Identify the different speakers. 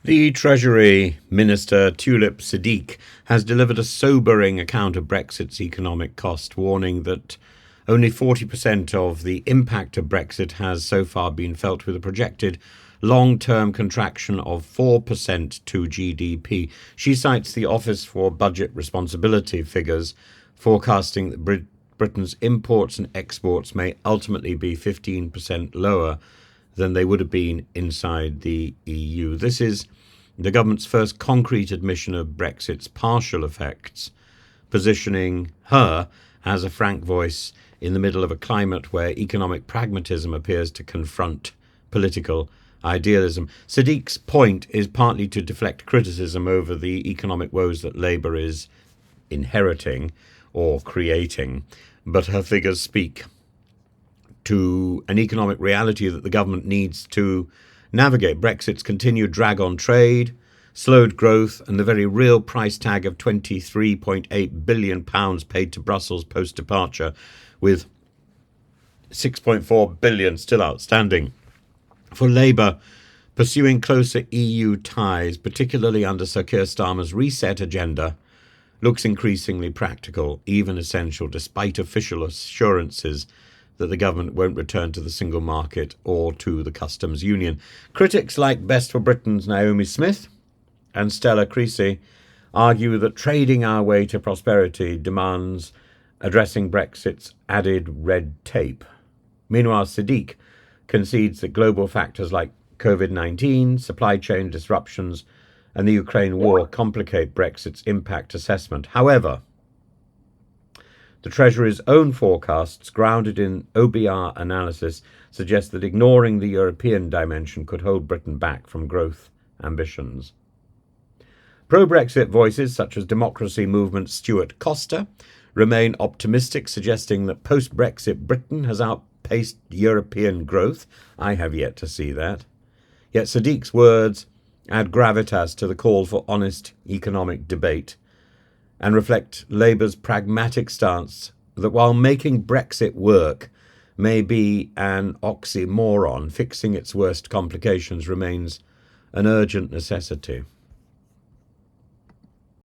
Speaker 1: The Treasury Minister Tulip Siddiq has delivered a sobering account of Brexit's economic cost, warning that only 40% of the impact of Brexit has so far been felt, with a projected long-term contraction of 4% to GDP. She cites the Office for Budget Responsibility figures, forecasting that Britain's imports and exports may ultimately be 15% lower than they would have been inside the EU. This is the government's first concrete admission of Brexit's partial effects, positioning her as a frank voice in the middle of a climate where economic pragmatism appears to confront political idealism. Siddiq's point is partly to deflect criticism over the economic woes that Labour is inheriting or creating, but her figures speak to an economic reality that the government needs to navigate. Brexit's continued drag on trade, slowed growth, and the very real price tag of £23.8 billion paid to Brussels post-departure, with £6.4 billion still outstanding. For Labour, pursuing closer EU ties, particularly under Sir Keir Starmer's reset agenda, looks increasingly practical, even essential, despite official assurances that the government won't return to the single market or to the customs union. Critics like Best for Britain's Naomi Smith and Stella Creasy argue that trading our way to prosperity demands addressing Brexit's added red tape. Meanwhile, Siddiq concedes that global factors like COVID-19, supply chain disruptions, and the Ukraine war complicate Brexit's impact assessment. However, the Treasury's own forecasts, grounded in OBR analysis, suggest that ignoring the European dimension could hold Britain back from growth ambitions. Pro-Brexit voices such as Democracy Movement Stuart Costa remain optimistic, suggesting that post-Brexit Britain has outpaced European growth. I have yet to see that. Yet Siddiq's words add gravitas to the call for honest economic debate and reflect Labour's pragmatic stance that while making Brexit work may be an oxymoron, fixing its worst complications remains an urgent necessity.